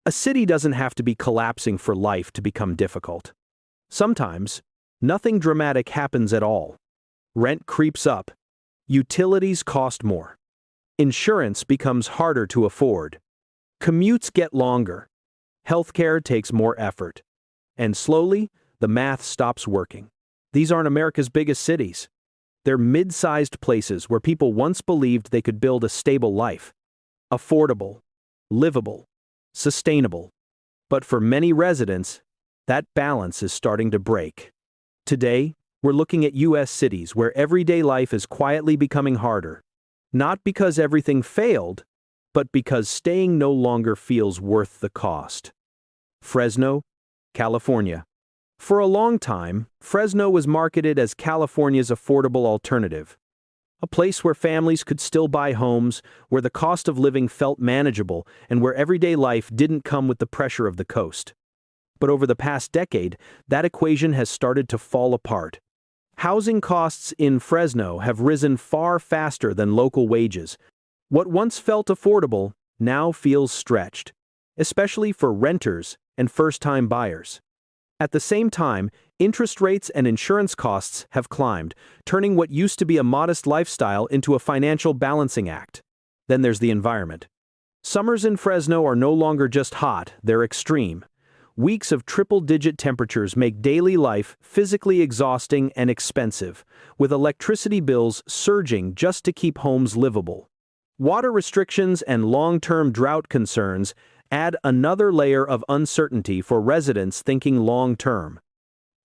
A city doesn't have to be collapsing for life to become difficult. Sometimes, nothing dramatic happens at all. Rent creeps up. Utilities cost more. Insurance becomes harder to afford. Commutes get longer. Healthcare takes more effort. And slowly, the math stops working. These aren't America's biggest cities. They're mid-sized places where people once believed they could build a stable life. Affordable, livable, sustainable. But for many residents, that balance is starting to break. Today, we're looking at U.S. cities where everyday life is quietly becoming harder. Not because everything failed, but because staying no longer feels worth the cost. Fresno, California. For a long time, Fresno was marketed as California's affordable alternative. A place where families could still buy homes, where the cost of living felt manageable, and where everyday life didn't come with the pressure of the coast. But over the past decade, that equation has started to fall apart. Housing costs in Fresno have risen far faster than local wages. What once felt affordable now feels stretched, especially for renters and first-time buyers. At the same time, interest rates and insurance costs have climbed, turning what used to be a modest lifestyle into a financial balancing act. Then there's the environment. Summers in Fresno are no longer just hot, they're extreme. Weeks of triple-digit temperatures make daily life physically exhausting and expensive, with electricity bills surging just to keep homes livable. Water restrictions and long-term drought concerns add another layer of uncertainty for residents thinking long-term.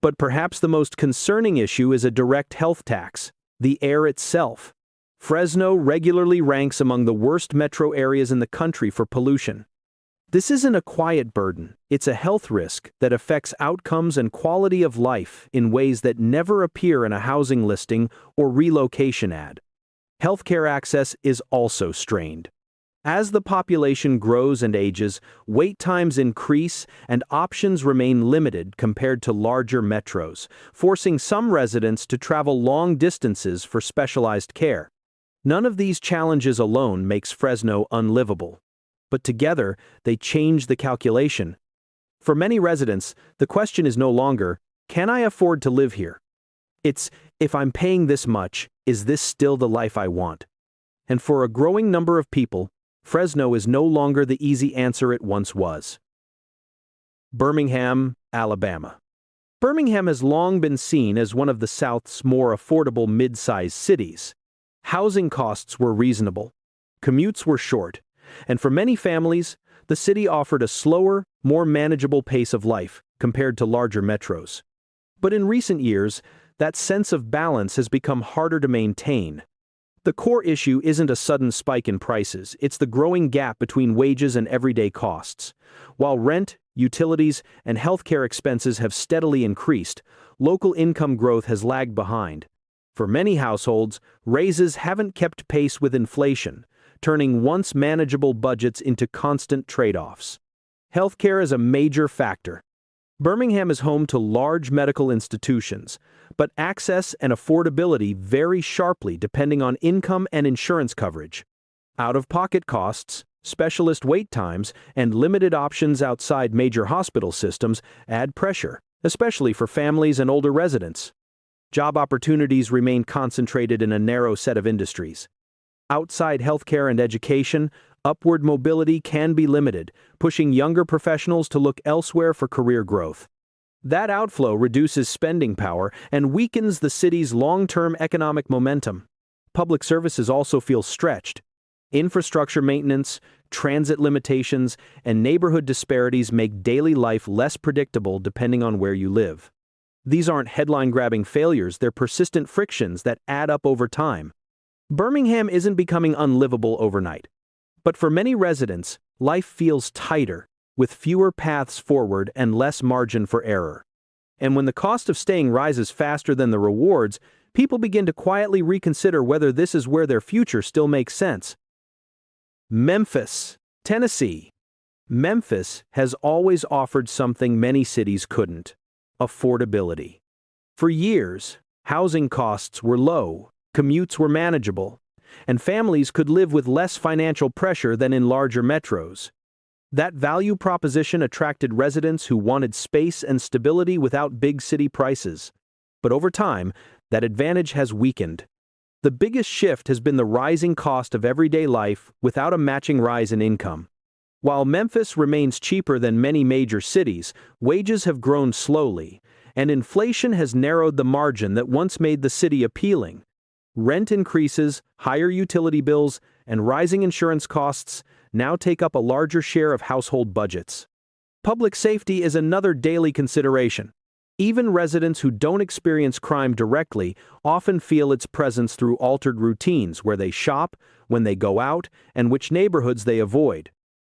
But perhaps the most concerning issue is a direct health tax, the air itself. Fresno regularly ranks among the worst metro areas in the country for pollution. This isn't a quiet burden, it's a health risk that affects outcomes and quality of life in ways that never appear in a housing listing or relocation ad. Healthcare access is also strained. As the population grows and ages, wait times increase and options remain limited compared to larger metros, forcing some residents to travel long distances for specialized care. None of these challenges alone makes Fresno unlivable. But together, they change the calculation. For many residents, the question is no longer, can I afford to live here? It's, if I'm paying this much, is this still the life I want? And for a growing number of people, Fresno is no longer the easy answer it once was. Birmingham, Alabama. Birmingham has long been seen as one of the South's more affordable mid-sized cities. Housing costs were reasonable, commutes were short, and for many families, the city offered a slower, more manageable pace of life compared to larger metros. But in recent years, that sense of balance has become harder to maintain. The core issue isn't a sudden spike in prices, it's the growing gap between wages and everyday costs. While rent, utilities, and healthcare expenses have steadily increased, local income growth has lagged behind. For many households, raises haven't kept pace with inflation, turning once manageable budgets into constant trade-offs. Healthcare is a major factor. Birmingham is home to large medical institutions, but access and affordability vary sharply depending on income and insurance coverage. Out-of-pocket costs, specialist wait times, and limited options outside major hospital systems add pressure, especially for families and older residents. Job opportunities remain concentrated in a narrow set of industries. Outside healthcare and education, upward mobility can be limited, pushing younger professionals to look elsewhere for career growth. That outflow reduces spending power and weakens the city's long-term economic momentum. Public services also feel stretched. Infrastructure maintenance, transit limitations, and neighborhood disparities make daily life less predictable depending on where you live. These aren't headline-grabbing failures, they're persistent frictions that add up over time. Birmingham isn't becoming unlivable overnight. But for many residents, life feels tighter, with fewer paths forward and less margin for error. And when the cost of staying rises faster than the rewards, people begin to quietly reconsider whether this is where their future still makes sense. Memphis, Tennessee. Memphis has always offered something many cities couldn't: affordability. For years, housing costs were low, commutes were manageable, and families could live with less financial pressure than in larger metros. That value proposition attracted residents who wanted space and stability without big city prices. But over time, that advantage has weakened. The biggest shift has been the rising cost of everyday life without a matching rise in income. While Memphis remains cheaper than many major cities, wages have grown slowly, and inflation has narrowed the margin that once made the city appealing. Rent increases, higher utility bills, and rising insurance costs now take up a larger share of household budgets. Public safety is another daily consideration. Even residents who don't experience crime directly often feel its presence through altered routines where they shop, when they go out, and which neighborhoods they avoid.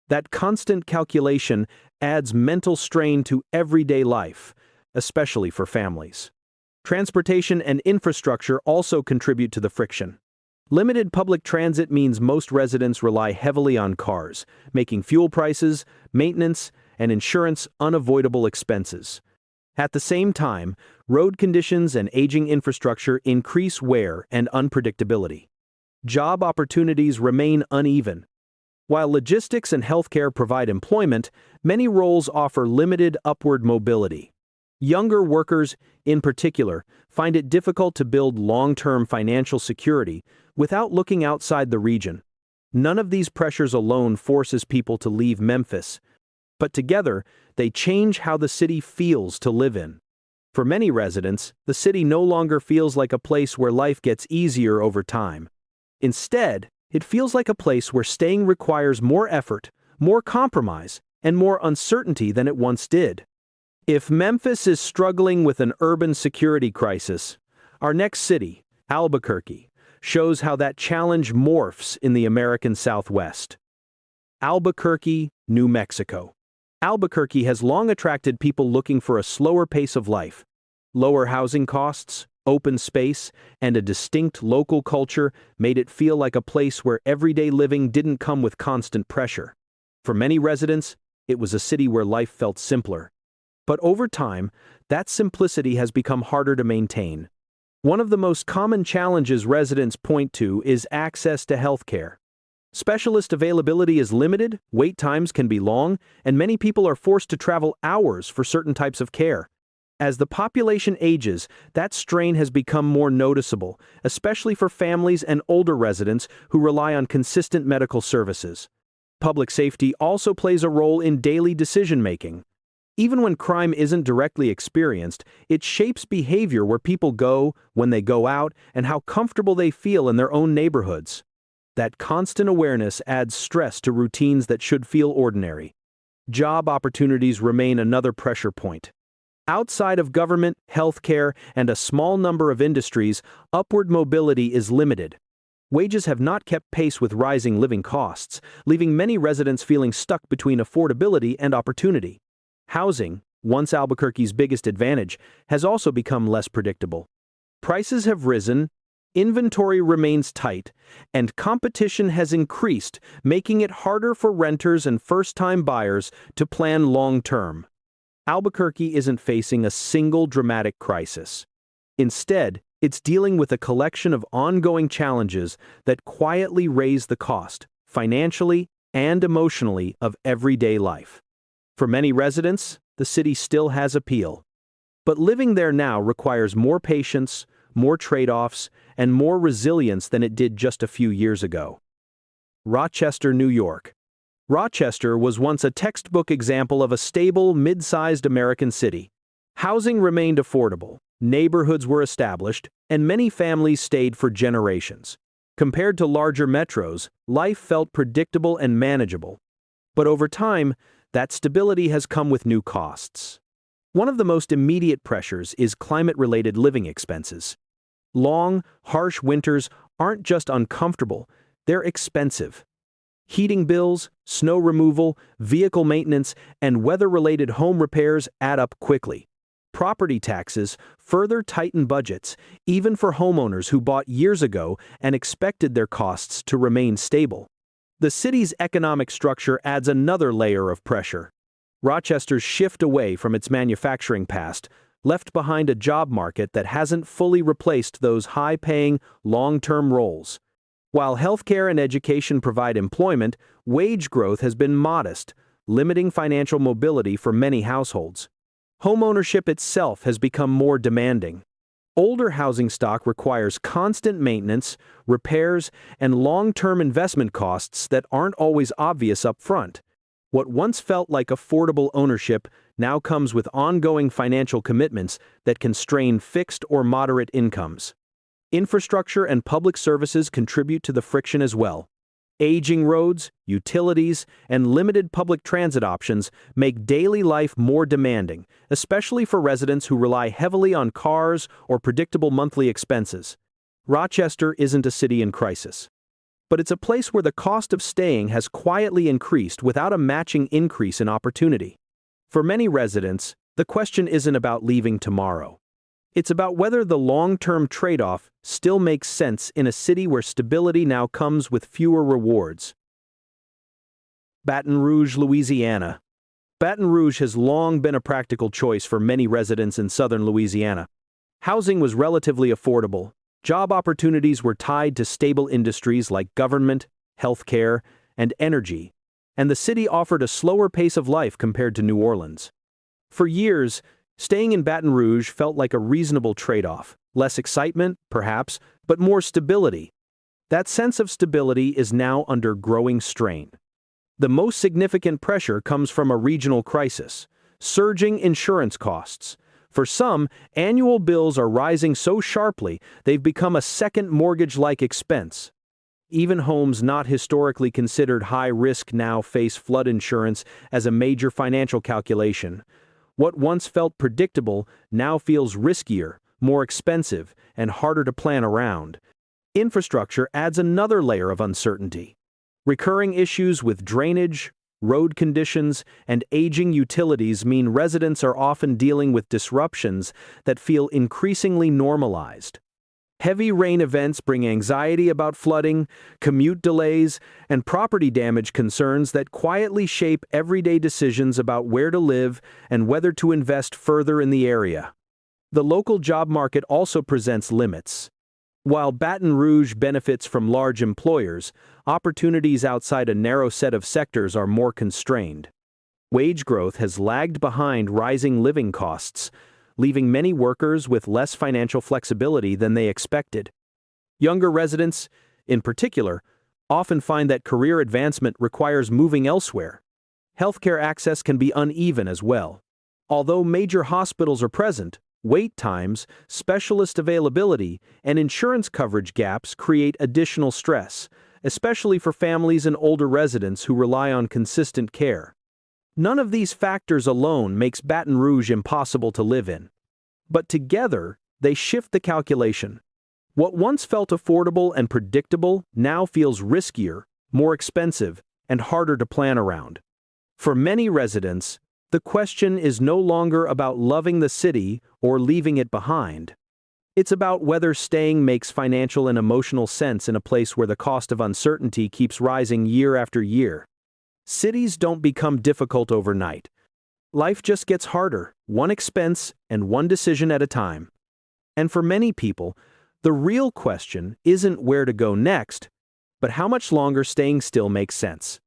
That constant calculation adds mental strain to everyday life, especially for families. Transportation and infrastructure also contribute to the friction. Limited public transit means most residents rely heavily on cars, making fuel prices, maintenance, and insurance unavoidable expenses. At the same time, road conditions and aging infrastructure increase wear and unpredictability. Job opportunities remain uneven. While logistics and healthcare provide employment, many roles offer limited upward mobility. Younger workers, in particular, find it difficult to build long-term financial security without looking outside the region. None of these pressures alone forces people to leave Memphis, but together, they change how the city feels to live in. For many residents, the city no longer feels like a place where life gets easier over time. Instead, it feels like a place where staying requires more effort, more compromise, and more uncertainty than it once did. If Memphis is struggling with an urban security crisis, our next city, Albuquerque, shows how that challenge morphs in the American Southwest. Albuquerque, New Mexico. Albuquerque has long attracted people looking for a slower pace of life. Lower housing costs, open space, and a distinct local culture made it feel like a place where everyday living didn't come with constant pressure. For many residents, it was a city where life felt simpler. But over time, that simplicity has become harder to maintain. One of the most common challenges residents point to is access to healthcare. Specialist availability is limited, wait times can be long, and many people are forced to travel hours for certain types of care. As the population ages, that strain has become more noticeable, especially for families and older residents who rely on consistent medical services. Public safety also plays a role in daily decision-making. Even when crime isn't directly experienced, it shapes behavior where people go, when they go out, and how comfortable they feel in their own neighborhoods. That constant awareness adds stress to routines that should feel ordinary. Job opportunities remain another pressure point. Outside of government, healthcare, and a small number of industries, upward mobility is limited. Wages have not kept pace with rising living costs, leaving many residents feeling stuck between affordability and opportunity. Housing, once Albuquerque's biggest advantage, has also become less predictable. Prices have risen, inventory remains tight, and competition has increased, making it harder for renters and first-time buyers to plan long-term. Albuquerque isn't facing a single dramatic crisis. Instead, it's dealing with a collection of ongoing challenges that quietly raise the cost, financially and emotionally, of everyday life. For many residents, the city still has appeal. But living there now requires more patience, more trade-offs, and more resilience than it did just a few years ago. Rochester, New York. Rochester was once a textbook example of a stable, mid-sized American city. Housing remained affordable, neighborhoods were established, and many families stayed for generations. Compared to larger metros, life felt predictable and manageable. But over time, that stability has come with new costs. One of the most immediate pressures is climate-related living expenses. Long, harsh winters aren't just uncomfortable, they're expensive. Heating bills, snow removal, vehicle maintenance, and weather-related home repairs add up quickly. Property taxes further tighten budgets, even for homeowners who bought years ago and expected their costs to remain stable. The city's economic structure adds another layer of pressure. Rochester's shift away from its manufacturing past left behind a job market that hasn't fully replaced those high-paying, long-term roles. While healthcare and education provide employment, wage growth has been modest, limiting financial mobility for many households. Homeownership itself has become more demanding. Older housing stock requires constant maintenance, repairs, and long-term investment costs that aren't always obvious up front. What once felt like affordable ownership now comes with ongoing financial commitments that can strain fixed or moderate incomes. Infrastructure and public services contribute to the friction as well. Aging roads, utilities, and limited public transit options make daily life more demanding, especially for residents who rely heavily on cars or predictable monthly expenses. Rochester isn't a city in crisis, but it's a place where the cost of staying has quietly increased without a matching increase in opportunity. For many residents, the question isn't about leaving tomorrow. It's about whether the long-term trade-off still makes sense in a city where stability now comes with fewer rewards. Baton Rouge, Louisiana. Baton Rouge has long been a practical choice for many residents in southern Louisiana. Housing was relatively affordable. Job opportunities were tied to stable industries like government, healthcare, and energy, and the city offered a slower pace of life compared to New Orleans. For years, staying in Baton Rouge felt like a reasonable trade-off. Less excitement, perhaps, but more stability. That sense of stability is now under growing strain. The most significant pressure comes from a regional crisis: surging insurance costs. For some, annual bills are rising so sharply they've become a second mortgage-like expense. Even homes not historically considered high risk now face flood insurance as a major financial calculation. What once felt predictable now feels riskier, more expensive, and harder to plan around. Infrastructure adds another layer of uncertainty. Recurring issues with drainage, road conditions, and aging utilities mean residents are often dealing with disruptions that feel increasingly normalized. Heavy rain events bring anxiety about flooding, commute delays, and property damage concerns that quietly shape everyday decisions about where to live and whether to invest further in the area. The local job market also presents limits. While Baton Rouge benefits from large employers, opportunities outside a narrow set of sectors are more constrained. Wage growth has lagged behind rising living costs, leaving many workers with less financial flexibility than they expected. Younger residents, in particular, often find that career advancement requires moving elsewhere. Healthcare access can be uneven as well. Although major hospitals are present, wait times, specialist availability, and insurance coverage gaps create additional stress, especially for families and older residents who rely on consistent care. None of these factors alone makes Baton Rouge impossible to live in. But together, they shift the calculation. What once felt affordable and predictable now feels riskier, more expensive, and harder to plan around. For many residents, the question is no longer about loving the city or leaving it behind. It's about whether staying makes financial and emotional sense in a place where the cost of uncertainty keeps rising year after year. Cities don't become difficult overnight. Life just gets harder, one expense and one decision at a time. And for many people, the real question isn't where to go next, but how much longer staying still makes sense.